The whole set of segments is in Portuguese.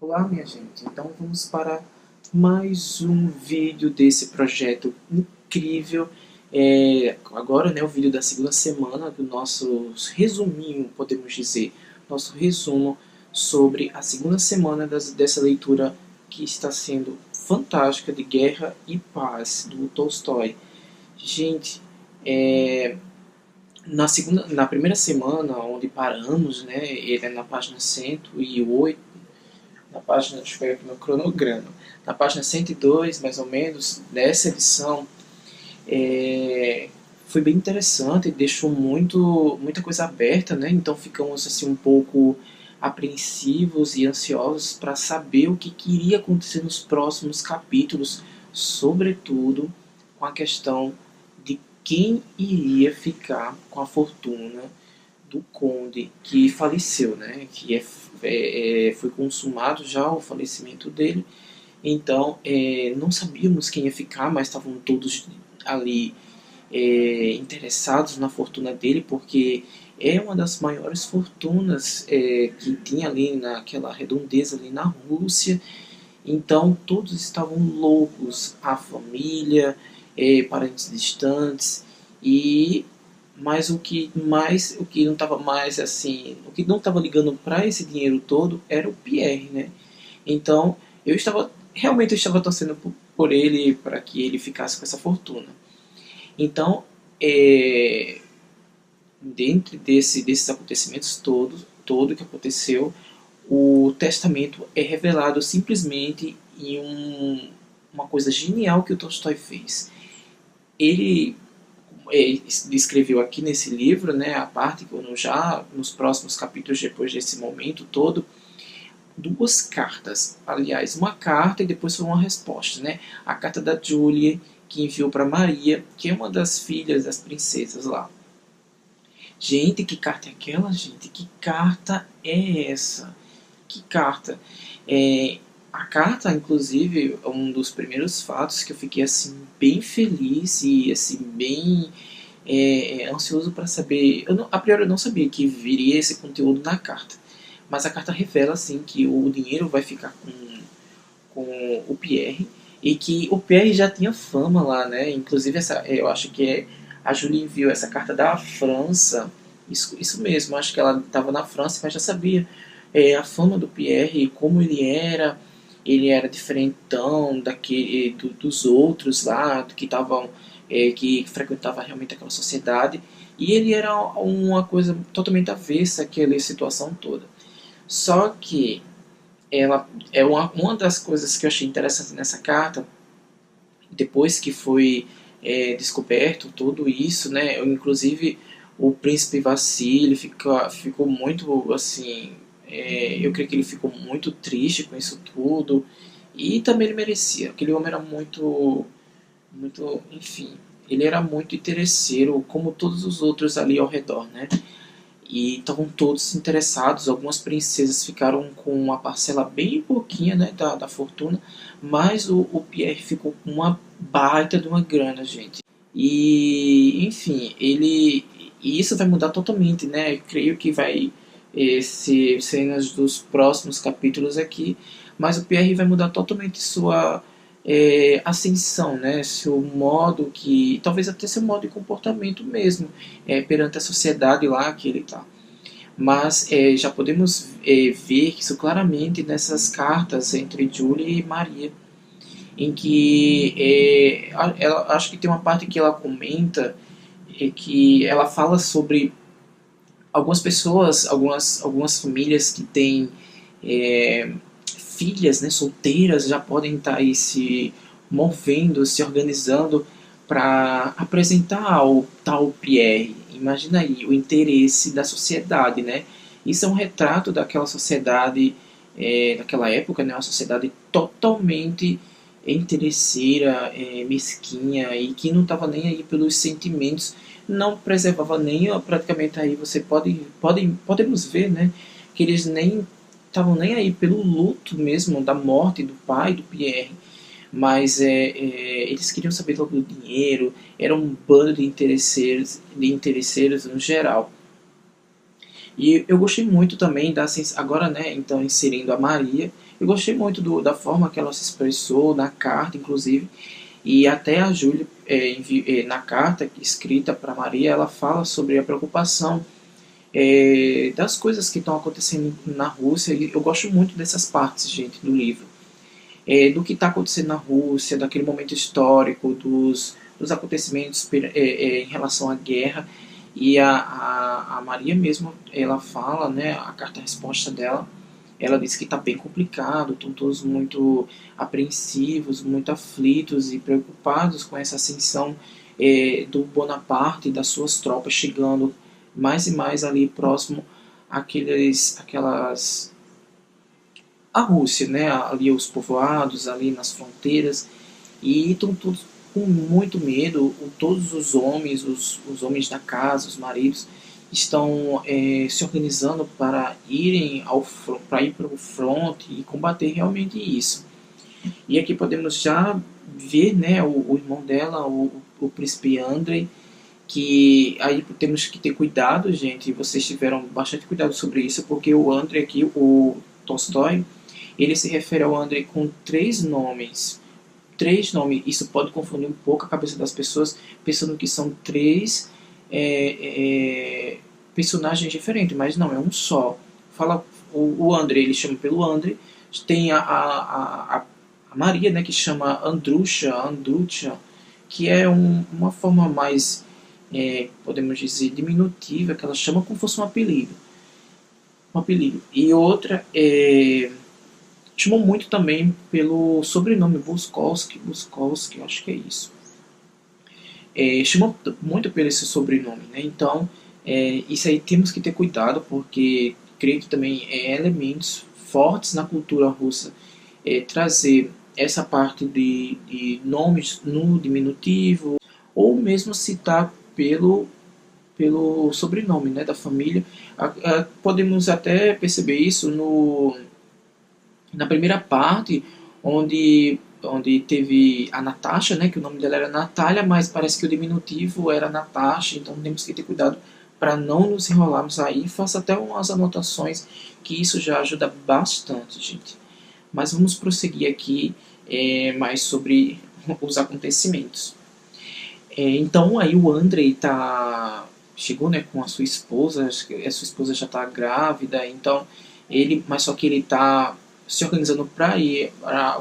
Olá, minha gente. Então vamos para mais um vídeo desse projeto incrível. Agora, né, o vídeo da segunda semana do nosso resuminho, podemos dizer, nosso resumo sobre a segunda semana dessa leitura que está sendo fantástica, de Guerra e Paz, do Tolstói. Gente, na primeira semana, onde paramos, né, ele é na página 108, na página, deixa eu pegar aqui meu cronograma, na página 102, mais ou menos, dessa edição, foi bem interessante, deixou muita coisa aberta, né? Então ficamos assim um pouco apreensivos e ansiosos para saber o que iria acontecer nos próximos capítulos, sobretudo com a questão de quem iria ficar com a fortuna do conde que faleceu, né? Foi consumado já o falecimento dele. Então não sabíamos quem ia ficar, mas estavam todos ali interessados na fortuna dele, porque é uma das maiores fortunas que tinha ali naquela redondeza ali na Rússia. Então todos estavam loucos, a família, parentes distantes, e mas o que não estava mais assim, o que não estava ligando para esse dinheiro todo era o Pierre, né? Então eu estava torcendo por ele, para que ele ficasse com essa fortuna. Então, dentro desses acontecimentos todo que aconteceu, o testamento é revelado simplesmente em uma coisa genial que o Tolstói fez. Ele descreveu aqui nesse livro, né, a parte que já nos próximos capítulos, depois desse momento todo, duas cartas. Aliás, uma carta e depois foi uma resposta, né? A carta da Julie, que enviou para Maria, que é uma das filhas das princesas lá. Gente, que carta é aquela, gente? Que carta é essa? Que carta? A carta, inclusive, é um dos primeiros fatos que eu fiquei assim bem feliz e assim bem ansioso para saber. A priori eu não sabia que viria esse conteúdo na carta, mas a carta revela assim que o dinheiro vai ficar com o Pierre, e que o Pierre já tinha fama lá, né? Inclusive eu acho que a Julie enviou essa carta da França. Isso mesmo, acho que ela estava na França, mas já sabia a fama do Pierre e como ele era diferentão dos outros lá que estavam que frequentava realmente aquela sociedade, e ele era uma coisa totalmente avessa àquela situação toda. Só que ela é uma das coisas que eu achei interessante nessa carta, depois que foi descoberto tudo isso, né? Inclusive o príncipe Vassili ficou muito assim, eu creio que ele ficou muito triste com isso tudo, e também ele merecia. Aquele homem era muito, enfim, ele era muito interesseiro, como todos os outros ali ao redor, né? E estavam todos interessados. Algumas princesas ficaram com uma parcela bem pouquinha, né, da fortuna, mas o Pierre ficou com uma baita de uma grana, gente. E, enfim, e isso vai mudar totalmente, né? Eu creio que vai ser cenas dos próximos capítulos aqui, mas o Pierre vai mudar totalmente sua ascensão, né? Seu modo que, talvez até seu modo de comportamento mesmo, perante a sociedade lá que ele está. Mas já podemos ver isso claramente nessas cartas entre Julie e Maria, em que ela, acho que tem uma parte que ela comenta, que ela fala sobre algumas pessoas, algumas famílias que têm filhas, né, solteiras, já podem estar aí se movendo, se organizando para apresentar ao tal Pierre. Imagina aí o interesse da sociedade, né? Isso é um retrato daquela sociedade, daquela época, né? Uma sociedade totalmente interesseira, mesquinha, e que não estava nem aí pelos sentimentos, não preservava nem praticamente aí podemos ver, né? Que eles nem estavam nem aí pelo luto mesmo da morte do pai do Pierre, mas eles queriam saber logo do dinheiro, era um bando de interesseiros no geral. E eu gostei muito também agora, né, então inserindo a Maria, Eu gostei muito da forma que ela se expressou, na carta, inclusive. E até a Júlia, na carta escrita para Maria, ela fala sobre a preocupação das coisas que estão acontecendo na Rússia. E eu gosto muito dessas partes, gente, do livro. Do que está acontecendo na Rússia, daquele momento histórico, dos acontecimentos em relação à guerra. E a Maria mesmo, ela fala, né, a carta-resposta dela, ela diz que está bem complicado, estão todos muito apreensivos, muito aflitos e preocupados com essa ascensão do Bonaparte e das suas tropas chegando mais e mais ali próximo aquelas a Rússia, né, ali os povoados, ali nas fronteiras, e estão todos com muito medo. Todos os homens, os homens da casa, os maridos, estão se organizando para irem para ir para o fronte e combater realmente isso. E aqui podemos já ver, né, o irmão dela, o príncipe Andrei, que aí temos que ter cuidado, gente. Vocês tiveram bastante cuidado sobre isso, porque o Andrei aqui, o Tolstói, ele se refere ao Andrei com três nomes. Três nomes. Isso pode confundir um pouco a cabeça das pessoas, pensando que são três personagens diferentes, mas não, é um só. Fala o Andrei, ele chama pelo Andrei. Tem a Maria, né, que chama Andrucha, que é uma forma mais, podemos dizer, diminutiva, que ela chama como se fosse um apelido. E outra chamou muito também pelo sobrenome Bukowski, acho que é isso. Chamou muito pelo esse sobrenome, né? Então, isso aí temos que ter cuidado, porque creio que também elementos fortes na cultura russa trazer essa parte de nomes no diminutivo, ou mesmo citar pelo sobrenome, né, da família. Podemos até perceber isso na primeira parte, onde teve a Natasha, né, que o nome dela era Natália, mas parece que o diminutivo era Natasha, então temos que ter cuidado para não nos enrolarmos aí. Faça até umas anotações, que isso já ajuda bastante, gente. Mas vamos prosseguir aqui mais sobre os acontecimentos. Então aí o Andrei chegou, né, com a sua esposa. A sua esposa já está grávida, então mas só que ele está se organizando para ir para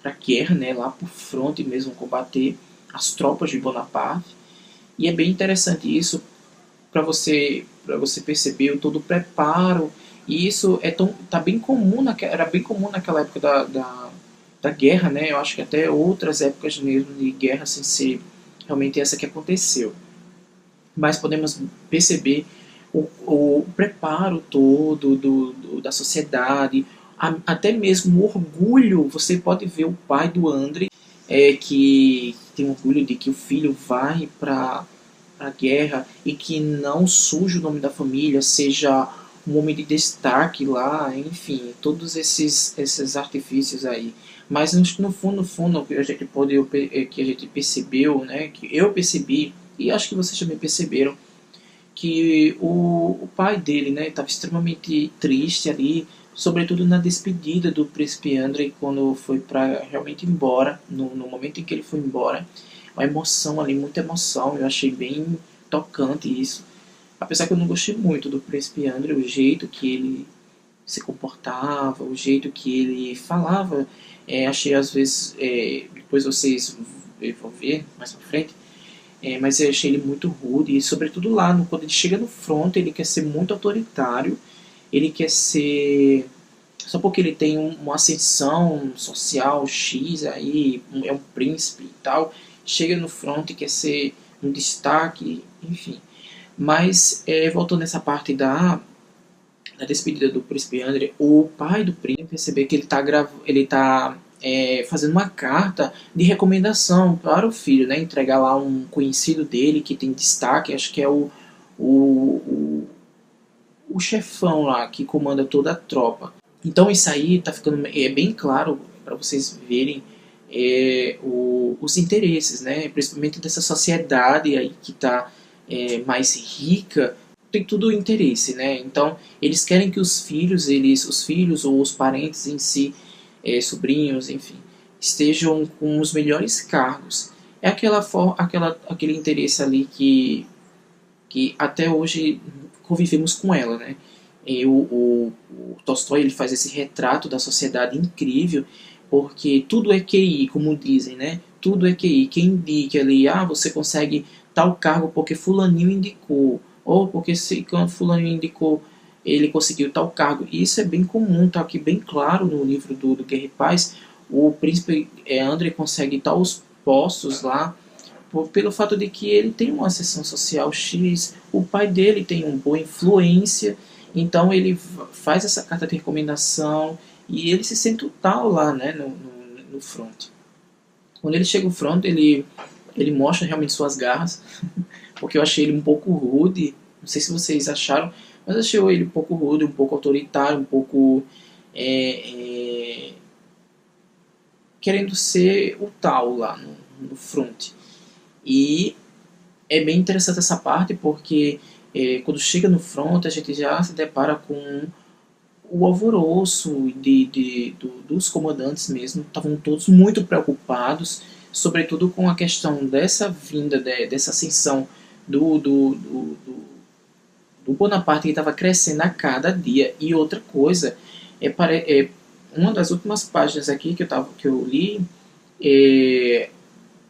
a guerra, né, lá por fronte mesmo, combater as tropas de Bonaparte. E é bem interessante isso para você perceber todo o preparo. E isso tá bem comum era bem comum naquela época da guerra, né? Eu acho que até outras épocas mesmo de guerra, sem ser realmente essa que aconteceu. Mas podemos perceber o preparo todo da sociedade, até mesmo o orgulho. Você pode ver o pai do Andrei, que tem orgulho de que o filho vai para a guerra e que não suje o nome da família, seja um homem de destaque lá, enfim, todos esses artifícios aí. Mas no fundo, que a gente que a gente percebeu, né, que eu percebi, e acho que vocês também perceberam, que o pai dele, né, estava extremamente triste ali, sobretudo na despedida do príncipe Andrei, quando foi para realmente ir embora, no momento em que ele foi embora. Uma emoção ali, muita emoção, eu achei bem tocante isso. Apesar que eu não gostei muito do príncipe Andrei, o jeito que ele se comportava, o jeito que ele falava, achei às vezes, depois vocês vão ver mais pra frente, mas eu achei ele muito rude, e sobretudo lá, quando ele chega no front, ele quer ser muito autoritário, ele quer ser, só porque ele tem uma ascensão social X aí, é um príncipe e tal, chega no front e quer ser um destaque, enfim. Mas, voltando nessa parte da despedida do príncipe Andrei, o pai do príncipe perceber que ele está fazendo uma carta de recomendação para o filho, né? Entregar lá um conhecido dele que tem destaque, acho que é o chefão lá que comanda toda a tropa. Então isso aí está ficando bem claro para vocês verem os interesses, né? Principalmente dessa sociedade aí que está mais rica. tem tudo interesse, né? Então eles querem que os filhos ou os parentes em si, sobrinhos, enfim, estejam com os melhores cargos. É aquele interesse ali que até hoje convivemos com ela, né? E o Tolstói ele faz esse retrato da sociedade incrível, porque tudo é QI, como dizem, né? Tudo é QI. Quem indica ali, você consegue tal cargo porque fulaninho indicou, ou porque quando fulaninho indicou, ele conseguiu tal cargo. E isso é bem comum, tá aqui bem claro no livro do Guerra e Paz. O príncipe André consegue tais postos lá pelo fato de que ele tem uma ascensão social X, o pai dele tem uma boa influência, então ele faz essa carta de recomendação e ele se sente o tal lá, né, no front. Quando ele chega no front, ele mostra realmente suas garras, porque eu achei ele um pouco rude, não sei se vocês acharam, mas achei ele um pouco rude, um pouco autoritário, um pouco querendo ser o tal lá no front. E é bem interessante essa parte porque quando chega no front a gente já se depara com o alvoroço dos comandantes mesmo. Estavam todos muito preocupados, sobretudo com a questão dessa vinda, dessa ascensão do Bonaparte, que estava crescendo a cada dia. E outra coisa, uma das últimas páginas aqui que eu li,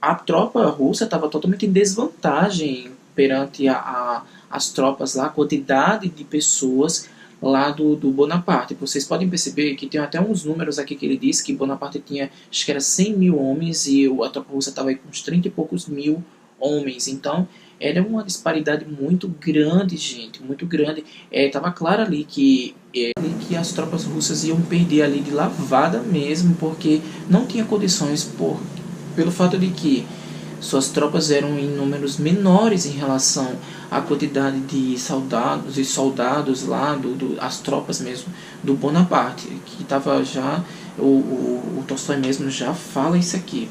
a tropa russa estava totalmente em desvantagem perante as tropas lá, a quantidade de pessoas lá do Bonaparte. Vocês podem perceber que tem até uns números aqui que ele diz que Bonaparte tinha, acho que era 100 mil homens e a tropa russa estava com uns 30 e poucos mil homens. Então era uma disparidade muito grande, gente, muito grande. Estava claro ali que as tropas russas iam perder ali de lavada mesmo, porque não tinha condições pelo fato de que suas tropas eram em números menores em relação à quantidade de soldados lá, as tropas mesmo do Bonaparte, que estava já, o Tolstói mesmo já fala isso aqui.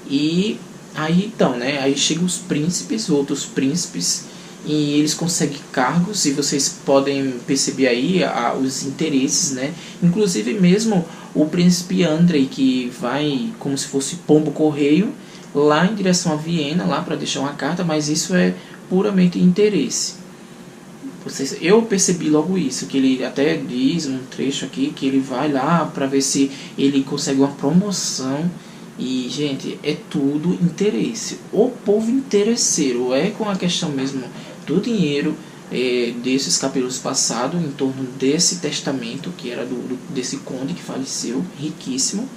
E aí então, né, aí chegam os príncipes, outros príncipes, e eles conseguem cargos, e vocês podem perceber aí os interesses, né, inclusive mesmo o príncipe Andrei, que vai como se fosse pombo correio lá em direção a Viena, lá para deixar uma carta, mas isso é puramente interesse. Eu percebi logo isso, que ele até diz um trecho aqui que ele vai lá para ver se ele consegue uma promoção. E, gente, é tudo interesse. O povo interesseiro é com a questão mesmo do dinheiro, desses capítulos passados, em torno desse testamento, que era desse conde que faleceu, riquíssimo.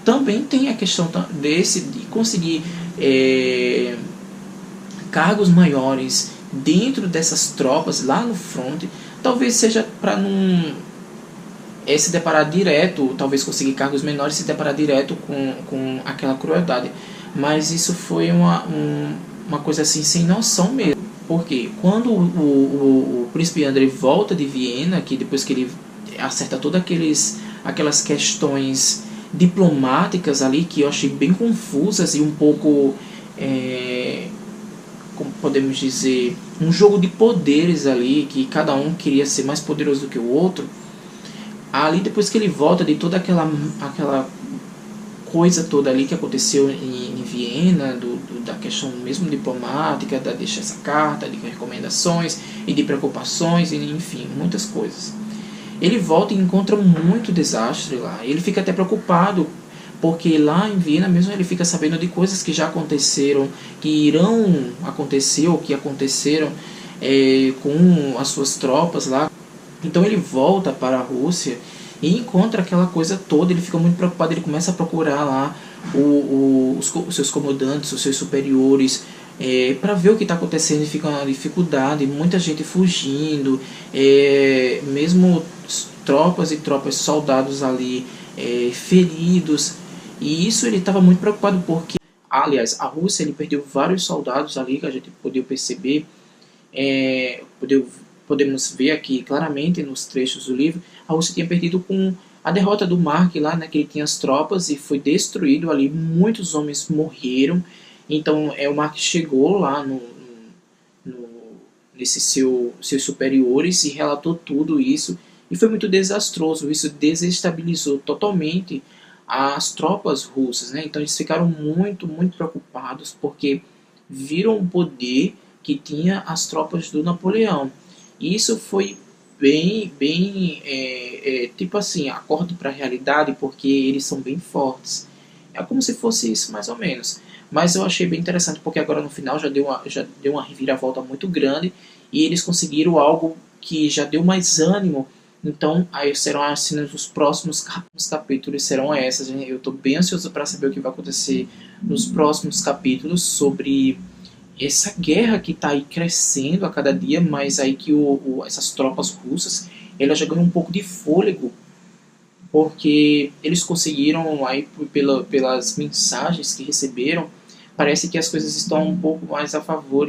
Também tem a questão de conseguir cargos maiores dentro dessas tropas lá no front. Talvez seja para não se deparar direto, talvez conseguir cargos menores, se deparar direto com aquela crueldade. Mas isso foi uma coisa assim sem noção mesmo. Porque quando o príncipe Andrei volta de Viena, que depois que ele acerta todas aquelas questões diplomáticas ali, que eu achei bem confusas e um pouco, como podemos dizer, um jogo de poderes ali, que cada um queria ser mais poderoso do que o outro. Ali, depois que ele volta de toda aquela coisa toda ali que aconteceu em Viena, da questão mesmo diplomática, da deixar essa carta, de recomendações e de preocupações, e, enfim, muitas coisas. Ele volta e encontra muito desastre lá. Ele fica até preocupado, porque lá em Viena mesmo ele fica sabendo de coisas que já aconteceram, que irão acontecer ou que aconteceram com as suas tropas lá. Então ele volta para a Rússia e encontra aquela coisa toda, ele fica muito preocupado, ele começa a procurar lá os seus comandantes, os seus superiores, para ver o que está acontecendo, e fica uma dificuldade, muita gente fugindo, mesmo tropas e tropas, soldados ali feridos, e isso ele estava muito preocupado, porque, aliás, a Rússia ele perdeu vários soldados ali, que a gente podia perceber, podemos ver aqui claramente nos trechos do livro. A Rússia tinha perdido com a derrota do Mark lá, né, que ele tinha as tropas e foi destruído ali, muitos homens morreram. Então o Mark chegou lá seus superiores e relatou tudo isso. E foi muito desastroso, isso desestabilizou totalmente as tropas russas, né? Então eles ficaram muito, muito preocupados porque viram o poder que tinha as tropas do Napoleão. E isso foi tipo assim, acordo para a realidade, porque eles são bem fortes. É como se fosse isso mais ou menos. Mas eu achei bem interessante porque agora no final já deu uma reviravolta muito grande e eles conseguiram algo que já deu mais ânimo. Então, aí serão as cenas dos próximos capítulos serão essas. Eu estou bem ansioso para saber o que vai acontecer nos próximos capítulos sobre essa guerra que está aí crescendo a cada dia, mas aí que essas tropas russas elas já ganham um pouco de fôlego porque eles conseguiram aí pelas mensagens que receberam, parece que as coisas estão um pouco mais a favor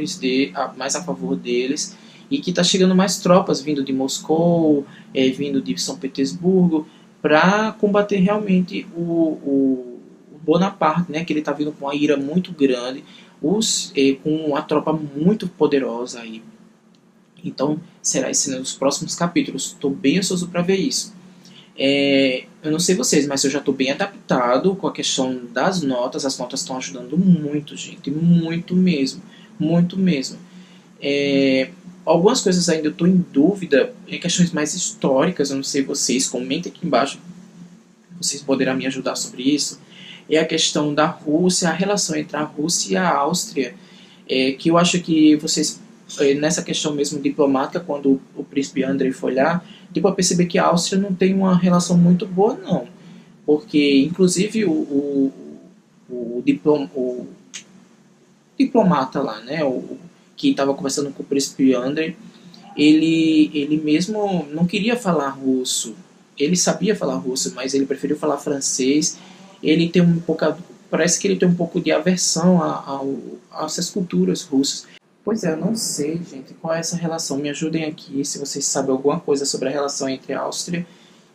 deles e que está chegando mais tropas vindo de Moscou, vindo de São Petersburgo para combater realmente o Bonaparte, né, que ele está vindo com uma ira muito grande, com uma tropa muito poderosa aí. Então será esse nos próximos capítulos. Estou bem ansioso para ver isso. Eu não sei vocês, mas eu já estou bem adaptado com a questão das notas. As notas estão ajudando muito, gente. Muito mesmo. Muito mesmo. Algumas coisas ainda eu estou em dúvida. Em questões mais históricas, eu não sei vocês. Comentem aqui embaixo. Vocês poderão me ajudar sobre isso. É a questão da Rússia, a relação entre a Rússia e a Áustria. Que eu acho que vocês, nessa questão mesmo diplomática, quando o príncipe Andrei foi lá, deu para perceber que a Áustria não tem uma relação muito boa, não. Porque, inclusive, o diplomata lá, né, que estava conversando com o príncipe Andrei, ele mesmo não queria falar russo. Ele sabia falar russo, mas ele preferiu falar francês. Ele tem parece que ele tem um pouco de aversão a essas culturas russas. Pois é, eu não sei, gente, qual é essa relação. Me ajudem aqui se vocês sabem alguma coisa sobre a relação entre a Áustria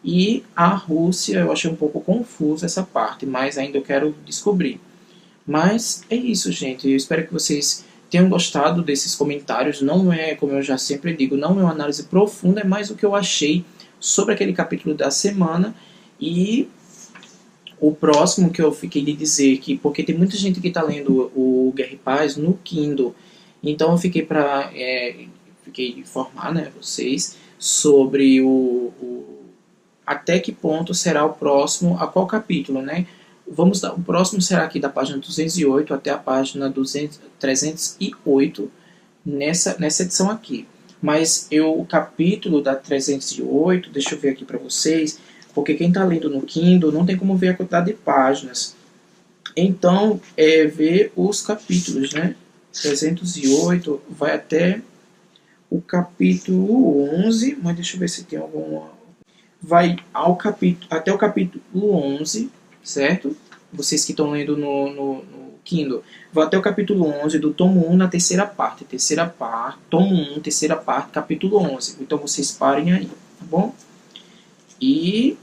e a Rússia. Eu achei um pouco confuso essa parte, mas ainda eu quero descobrir. Mas é isso, gente. Eu espero que vocês tenham gostado desses comentários. Não é, como eu já sempre digo, não é uma análise profunda, é mais o que eu achei sobre aquele capítulo da semana. E o próximo que eu fiquei de dizer, porque tem muita gente que está lendo o Guerra e Paz no Kindle. Então eu fiquei de informar, né, vocês sobre até que ponto será o próximo, a qual capítulo, né? O próximo será aqui da página 208 até a página 308 nessa edição aqui. Mas o capítulo da 308, deixa eu ver aqui para vocês, porque quem está lendo no Kindle não tem como ver a quantidade de páginas. Então, ver os capítulos, né? 308 vai até o capítulo 11, mas deixa eu ver se tem alguma... Vai até o capítulo 11, certo? Vocês que estão lendo no Kindle. Vai até o capítulo 11 do tomo 1 na terceira parte. Tomo 1, terceira parte, capítulo 11. Então vocês parem aí, tá bom? E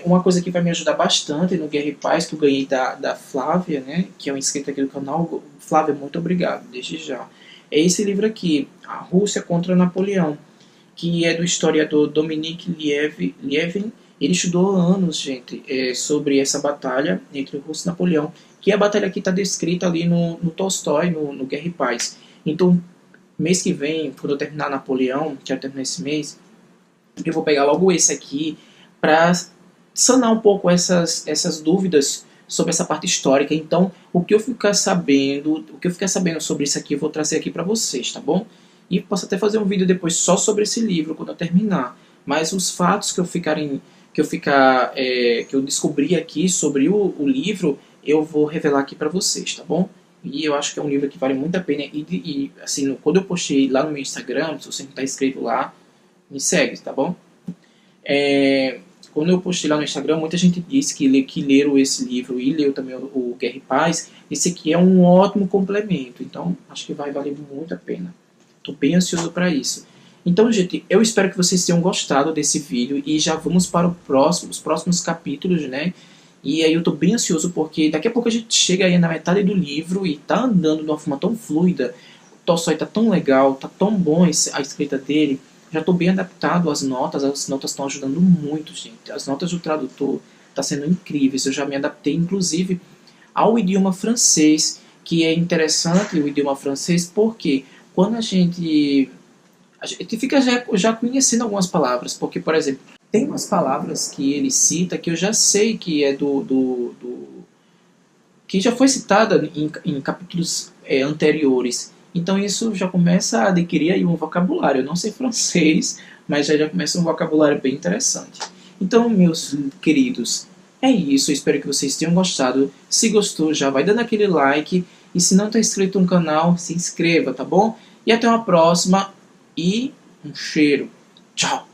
uma coisa que vai me ajudar bastante no Guerra e Paz, que eu ganhei da Flávia, né, que é um inscrito aqui do canal. Flávia, muito obrigado, desde já. É esse livro aqui, A Rússia contra Napoleão, que é do historiador Dominique Lievin. Ele estudou anos, gente, sobre essa batalha entre o Russo e Napoleão, que é a batalha que está descrita ali no Tolstói, no Guerra e Paz. Então, mês que vem, quando eu terminar Napoleão, que eu terminar esse mês, eu vou pegar logo esse aqui, para sanar um pouco essas dúvidas sobre essa parte histórica. Então, o que eu ficar sabendo sobre isso aqui, eu vou trazer aqui para vocês, tá bom? E posso até fazer um vídeo depois só sobre esse livro quando eu terminar. Mas os fatos que eu descobri aqui sobre o livro, eu vou revelar aqui para vocês, tá bom? E eu acho que é um livro que vale muito a pena. E assim, quando eu postei lá no meu Instagram, se você não está inscrito lá, me segue, tá bom? Quando eu postei lá no Instagram, muita gente disse que leram esse livro e leu também o Guerra e Paz. Esse aqui é um ótimo complemento, então acho que vai valer muito a pena. Estou bem ansioso para isso. Então, gente, eu espero que vocês tenham gostado desse vídeo e já vamos para os próximos capítulos, né? E aí eu estou bem ansioso porque daqui a pouco a gente chega aí na metade do livro e está andando de uma forma tão fluida. Tolstói tá tão legal, tá tão bom a escrita dele, já estou bem adaptado às notas estão ajudando muito, gente. As notas do tradutor tá sendo incríveis, eu já me adaptei, inclusive, ao idioma francês, que é interessante o idioma francês, porque quando a gente fica já conhecendo algumas palavras, porque, por exemplo, tem umas palavras que ele cita que eu já sei que é que já foi citada em capítulos anteriores. Então isso já começa a adquirir aí um vocabulário. Eu não sei francês, mas já começa um vocabulário bem interessante. Então, meus queridos, é isso. Eu espero que vocês tenham gostado. Se gostou, já vai dando aquele like. E se não está inscrito no canal, se inscreva, tá bom? E até uma próxima. E um cheiro. Tchau!